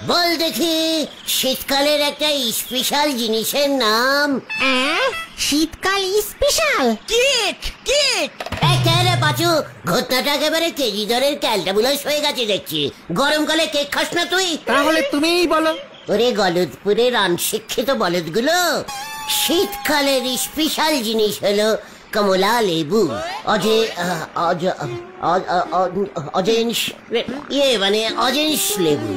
বল দেখি শীতকালের একটা স্পেশাল জিনিসের নাম। শীতকাল স্পেশাল কেক কেক। রে পাচু, ঘটনাটা একেবারে কেজি দরের ক্যালটাবুলাস হয়ে গেছে দেখছি। গরমকালে কেক খাস না তুই? তাহলে তুমিই বলো। ওরে গলদপুরের অনশিক্ষিত বলদগুলো, শীতকালের স্পেশাল জিনিস হলো কমলা লেবু। অজেন্স মানে অজেন্স লেবু।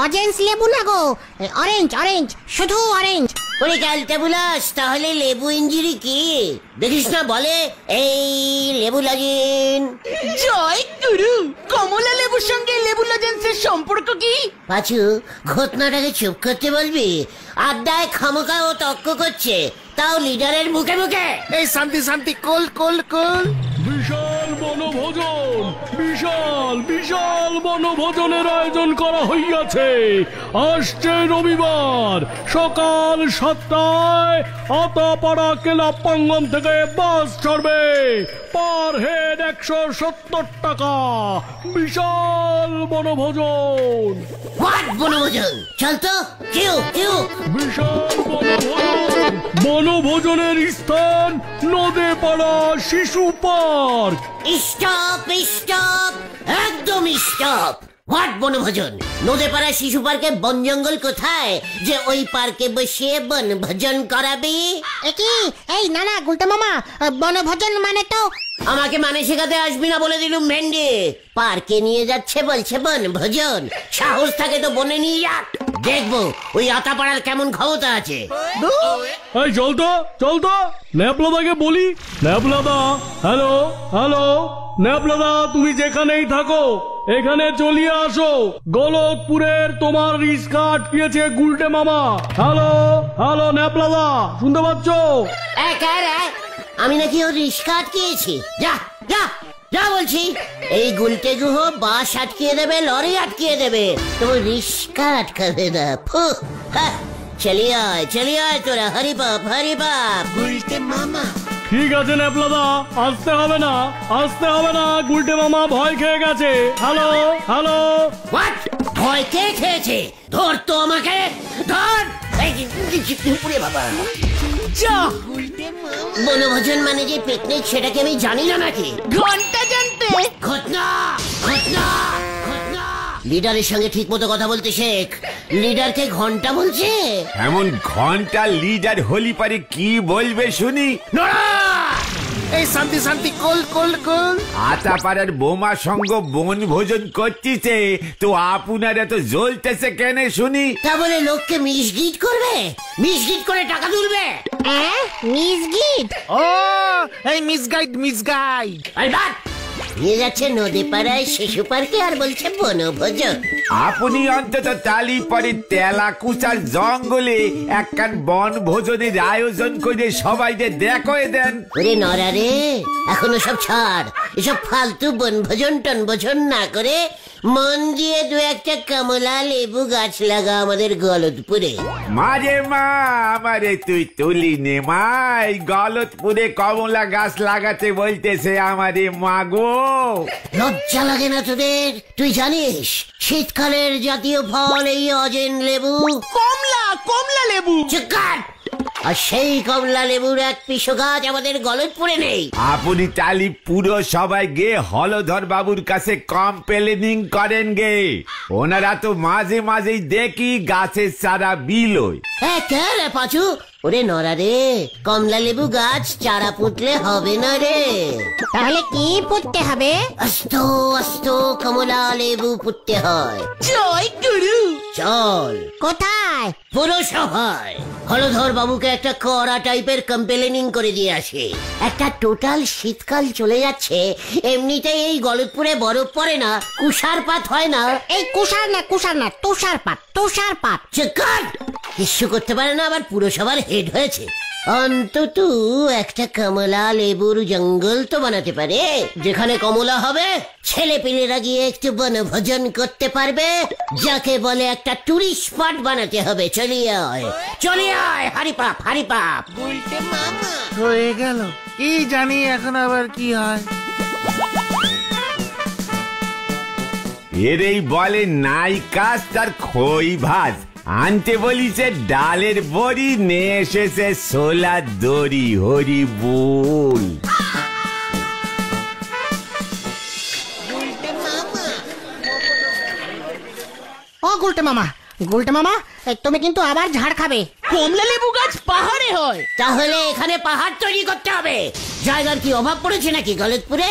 অরেঞ্জ লেবু না গো, অরেঞ্জ অরেঞ্জ, শুধু অরেঞ্জ। ওরে ক্যালটাবুলাস, তাহলে লেবু ইঞ্জিরি কি দেখিস না? বলে এই লেবু লজেন। জয় গুরু, কমলা লেবুর সঙ্গে লেবু লজেন্সের সম্পর্ক কি? পাচু, ঘটনাটাকে চুপ করতে বলবি? আড্ডায় খামোকা ও তর্ক করছে, তাও লিডারের মুখে মুখে। এই শান্তি শান্তি, কোল কোল কোল। বিশাল বনভোজন, বিশাল বিশাল বনভোজনের আয়োজন করা হইয়াছে। আসছে রবিবার সকাল 7টায় আতাপাড়া ক্লাব প্রাঙ্গণ থেকে বাস ছাড়বে। পার হেড 170 টাকা। বিশাল বনভোজন। বনভোজন চল তো, কেউ কেউ। বিশাল বনভোজন, বনভোজনের স্থান নদেপাড়া শিশু পার্ক। স্টপ স্টপ, একদম স্টপ। হোয়াট বনভোজন? নদেপাড়া শিশু পার্কে বন জঙ্গল কোথায় যে ওই পার্কে বসে বনভোজন করাবি? কি এই না না গুলটা মামা, বনভোজন মানে তো। আমাকে মানে শেখাতে আসবি না বলে দিলুম ভেন্ডি। পার্কে নিয়ে যাচ্ছে বলছে বনভোজন, সাহস থাকে তো বনে নিয়ে যাক, দেখবো ওই আতাপাড়ার কেমন ক্ষমতা আছে। এই চল তো ন্যাপলাদাকে বলি। ন্যাপলাদা, হ্যালো হ্যালো, ন্যাপলাদা তুমি যেখানেই থাকো এখানে চলিয়ে আসো। গলতপুরের তোমার রিস্কা আটকিয়েছে গুলটে মামা। হ্যালো হ্যালো ন্যাপলাদা, শুনতে পাচ্ছ? আমি নাকি ওর রিস্কা আটকিয়েছি? যা যা যা বলছি। এই গুলটে গুহ বাস আটকিয়ে দেবে, লরি আটকিয়ে দেবে, তোমার রিস্কা আটকাবে না। চলিয়ে আয় তোরা, হরি বাপ হরি বাপ। গুলটে মামা। ঠিক আছে ন্যাপলাদা, আসতে হবে না, গুলটে মামা ভয় খেয়ে গেছে। Hello hello. হোয়াট? ভয় কে খেয়েছে? ধর তো আমাকে, ধর। বাবা, বনভোজন মানে যে পিকনিক সেটাকে আমি জানি না নাকি? ঘন্টা জানতে। ঘটনা ঘটনা ঘটনা। লিডারের সঙ্গে ঠিক মতো কথা বলতে শেখ। লিডারকে ঘন্টা বলছে? এমন ঘন্টা লিডার হলি পারে কি বলবে শুনি? এই শান্তি শান্তি, কোল কোল কোল। আতাপাড়ার বোমা সঙ্গ বনভোজন করতেছে তো আপনারা তো জ্বলতেছে কেন শুনি? তা বলে লোককে মিসগিট করবে, মিসগিট করে টাকা তুলবে? মিসগিট? ও এই মিসগাইড। নিয়ে যাচ্ছে নদীপাড়ায় শিশু পার্কে আর বলছে বনভোজন। আপনি অন্তত তালি পরে তেলাকুচার জঙ্গলে একখান বনভোজনের আয়োজন করে সবাইকে দেখয়ে দেন। ওরে নরা রে, এখনো সব ছাড়, এসব ফালতু বনভোজন টনভোজন না করে মন দিয়ে দু একটা কমলা লেবু গাছ লাগা আমাদের গলতপুরে। মারে মা, আমারে তুই তুলি নে মা, এই গলতপুরে কমলা গাছ লাগাতে বলতেছে আমারে মা গো। লজ্জা লাগে না তোদের? তুই জানিস শীতকালের জাতীয় ফল এই অজেন লেবু? কমলা লেবু। চিৎকার! আর সেই কমলা লেবুর এক পিসও গাছ আমাদের গলতপুরে নেই। আপনি তালি পুরো সবাই গে হলধর বাবুর কাছে কমপ্লেনিং করেন গে। ওনারা তো মাঝে মাঝেই দেখি গাছের চারা বিলোয়। হ্যাঁ কে রে পাচু? ওরে নরা রে, কমলা লেবু গাছ চারা পুঁতলে হবে না রে। তাহলে কি পুঁততে হবে? আস্ত আস্ত কমলা লেবু পুঁততে হয়। জয় গুরু। চল। কোথায়? পুরসভায় হলধর বাবুকে একটা কড়া টাইপের কমপ্লেনিং করে দিয়ে আসে। একটা টোটাল শীতকাল চলে যাচ্ছে, এমনিতেই এই গলতপুরে বরফ পড়ে না, কুষারপাত হয় না। এই কুষার না, তুষারপাত। চিৎকার! কিছু করতে পারে না, আবার পুরসভার হেড হয়েছে। অন্তত একটা কমলা লেবুর জঙ্গল তো বানাতে পারে, যেখানে কমলা হবে ছেলে পেলেরা গিয়ে একটু বনভোজন করতে পারবে, যাকে বলে একটা টুরিস্ট স্পট বানাতে হবে। চলিয়ে আয় হারি পাপ। গুলটে মামা। হয়ে গেল, কি জানি এখন আবার কি হয়। এরেই বলে নাই কাজ তার খই ভাজ। আনতে বলিছে ডালের বড়ি, নিয়ে এসেছে সোলার দড়ি। হরি বল। ও গুলটে মামা, গুলটে মামা, তুমি কিন্তু আবার ঝাড় খাবে। কমলা লেবু গাছ পাহাড়ে হয়, তাহলে এখানে পাহাড় তৈরি করতে হবে। জায়গার কি অভাব পড়েছে নাকি গলতপুরে?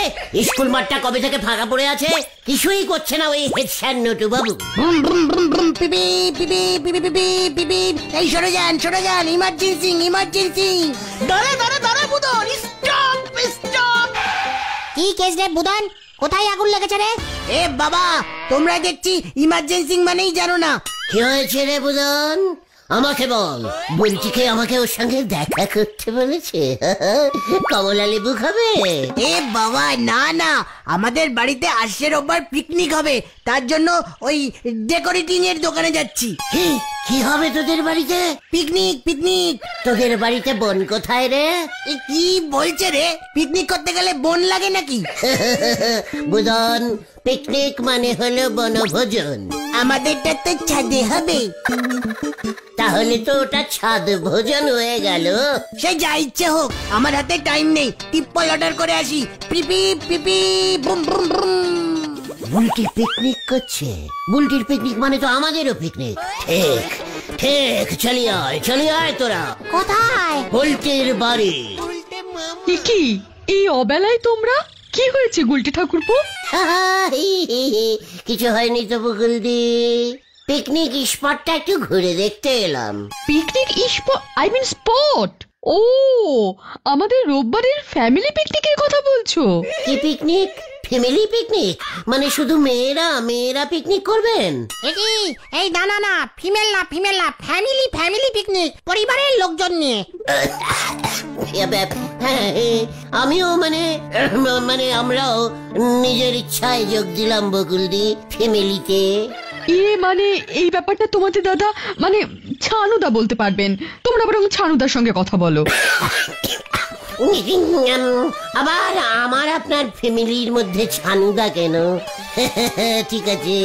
স্কুল মাঠটা কবে থেকে ফাঁকা পড়ে আছে, কিছুই করছে না ওই হেড স্যার নটু বাবু। ব্রুম ব্রুম ব্রুম ব্রুম, পিপি পিপি পিপি পিপি পিপি। এই সরে যান, ইমার্জেন্সি ইমার্জেন্সি। দাঁড়া দাঁড়া দাঁড়া বুদন, স্টপ স্টপ। কি কেস রে বুদন, কোথায় আগুন লেগেছে রে? এ বাবা, তোমরা দেখছি ইমার্জেন্সি মানেই জানো না। কি হয়েছে রে বুদন, আমাকে বল। বলছিকে আমাকে ওর সঙ্গে দেখা করতে বলেছে। কমলা লেবু খাবে? এ বাবা না না, আমাদের বাড়িতে আসছে রোববার পিকনিক হবে, তার জন্য ওই ডেকোরেটিং এর দোকানে যাচ্ছি। কি হবে তোদের বাড়িতে? Picnic picnic. তোদের বাড়িতে বোন কোথায় রে? কি বলছে রে, পিকনিক করতে গেলে বোন লাগে নাকি? বুদন, পিকনিক মানে হলো বনভোজন। আমাদেরটা তো ছাদে হবে। তাহলে তো ওটা ছাদ ভোজন হয়ে গেল। সে যা ইচ্ছে হোক, আমার হাতে টাইম নেই। টিপ্পল অর্ডার করে আসি। পিপি পিপি বুম বুম বুম। বুলটি পিকনিক করছে? বুলটির পিকনিক মানে তো আমাদেরও পিকনিক। ঠিক ঠিক, চলি আয় তোরা। কোথায়? বুলটির বাড়ি। কি এই অবেলায় তোমরা? কি হয়েছে গুলটে ঠাকুরপো? কিছু হয়নি তো বকুলদি, পিকনিক স্পটটা একটু ঘুরে দেখতে এলাম। Picnic spot? I mean spot? ও, আমাদের রোববারের ফ্যামিলি পিকনিকের কথা বলছো? কি পিকনিক? ফ্যামিলি পিকনিক মানে শুধু মেয়েরা পিকনিক করবেন? এই না না না, ফিমেল না, ফ্যামিলি পিকনিক, পরিবারের লোকজন নিয়ে। হ্যাঁ, আমিও মানে আমরাও নিজের ইচ্ছায় যোগ দিলাম বকুলদি ফ্যামিলিতে। মানে এই ব্যাপারটা তোমাদের দাদা মানে ছানুদা বলতে পারবেন। তোমরা বরং ছানুদার সঙ্গে কথা বলো। আবার আমার আপনার ফ্যামিলির মধ্যে ছানুদা কেন? ঠিক আছে,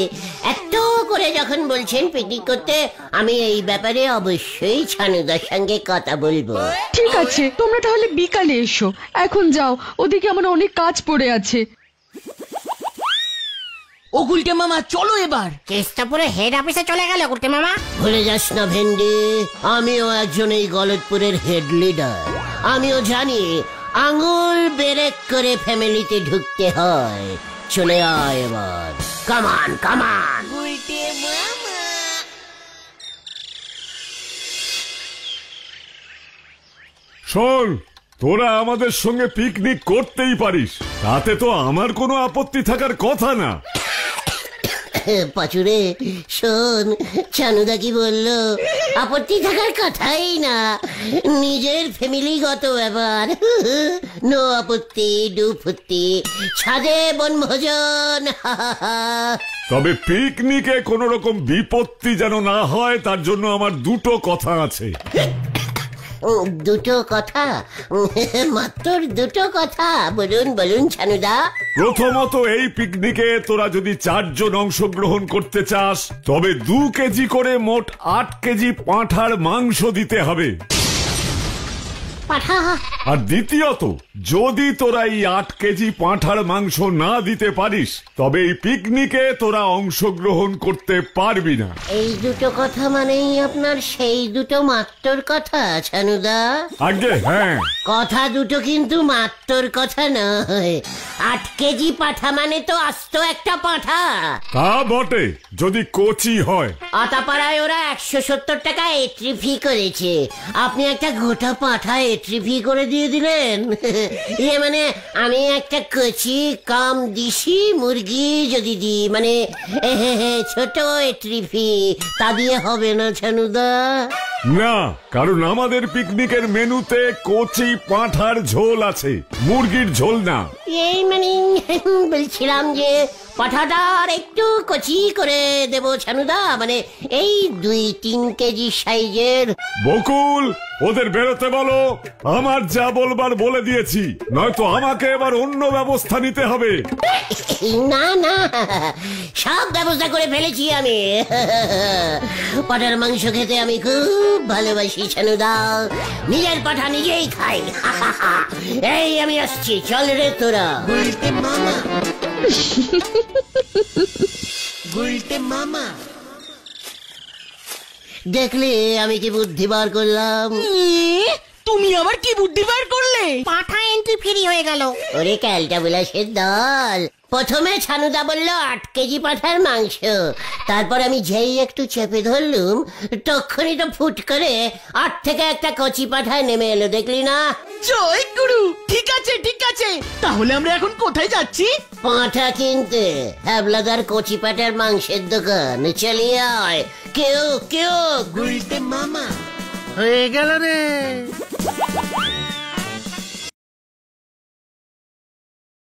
এত করে যখন বলছেন পিকনিক করতে, আমি এই ব্যাপারে অবশ্যই ছানুদার সঙ্গে কথা বলবো। ঠিক আছে, তোমরা তাহলে বিকালে এসো। এখন যাও, ওদিকে আমার অনেক কাজ পড়ে আছে। ও গুলটে মামা, চলো এবার। কেসটা পুরো হেড অফিসে চলে গেল গুলটে মামা। ভুলে যাস না ভেন্ডি, আমিও একজন এই গলতপুরের হেড লিডার। আমিও জানি আঙুল বেরেক করে ফ্যামিলিতে ঢুকতে হয়। চলে আয় এবার, কামান কামান। শোন, তোরা আমাদের সঙ্গে পিকনিক করতেই পারিস, তাতে তো আমার কোনো আপত্তি থাকার কথা না। পাচুরে শোন, চানুদা কি বললো? আপত্তি থাকার কথাই না, নিজের ফ্যামিলিগত ব্যাপার। নো আপত্তি, ডু ফুত্তি, ছাদে বনভোজন। তবে পিকনিকে কোনো রকম বিপত্তি যেন না হয়, তার জন্য আমার দুটো কথা আছে। দুটো কথা? মাত্র দুটো কথা? বলুন ছানুদা। প্রথমত, এই পিকনিকে তোরা যদি 4 জন অংশগ্রহণ করতে চাস, তবে 2 কেজি করে মোট 8 কেজি পাঁঠার মাংস দিতে হবে। আর দ্বিতীয়ত, যদি তোরা এই 8 কেজি পাঁঠার মাংস না দিতে পারিস, তবে এই পিকনিকে তোরা অংশগ্রহণ করতে পারবি না। এই দুটো কথা মানেই আপনার সেই দুটো মাত্রর কথা ছানুদা? আগে হ্যাঁ, কথা দুটো কিন্তু মাত্রর কথা নয়। 8 কেজি পাঠা মানে তো আস্ত একটা পাঠা। তা বটে, যদি কচি হয়। আতাপাড়ায় ওরা 170 টাকা এন্ট্রি ফি করেছে, আপনি একটা গোটা পাঠা এন্ট্রি ফি করে দিয়ে দিলেন। মানে আমি একটা কচি কাম দিশি মুরগি যদি দিই, মানে ছোট এন্ট্রি ফি, তা দিয়ে হবে না ছানুদা? না, কারণ আমাদের পিকনিকের মেনুতে কচি পাঁঠার ঝোল আছে, মুরগির ঝোল না। এই মানে বলছিলাম যে পাঠাটার একটু কচি করে দেবো ছানুদা, মানে এই 2-3 কেজি সাইজের। বকুল, ওদের বেরোতে বলো। আমার যা বলবার বলে দিয়েছি, নয়তো আমাকে এবার অন্য ব্যবস্থা নিতে হবে। না না, সব ব্যবস্থা করে ফেলেছি আমি। পাঠার মাংস খেতে আমি খুব ভালোবাসি ছানুদা, নিজের পাঠা নিজেই খাই। এই আমি আসছি, চল রে তোরা। দেখলি আমি কি বুদ্ধি বার করলাম? তুমি আবার কি বুদ্ধি বার করলে? পাঠা এন্ট্রি ফ্রি হয়ে গেল। ওরে ক্যালটা বিলাসের দল, প্রথমে ছানুদা বলল 8 কেজি পাঠার মাংস, তারপর আমি যেই একটু চেপে ধরলুম তখনই তো ফুট করে 8 থেকে একটা কচি পাঠায় নেমে এলো, দেখলি না? জয় গুরু, ঠিক আছে ঠিক আছে, তাহলে আমরা এখন কোথায় যাচ্ছি? পাঠা কিনতে হ্যাবলাদার কচি পাঠার মাংসের দোকান। চলিয়ে আয়, কেউ কেউ। হয়ে গেল রে।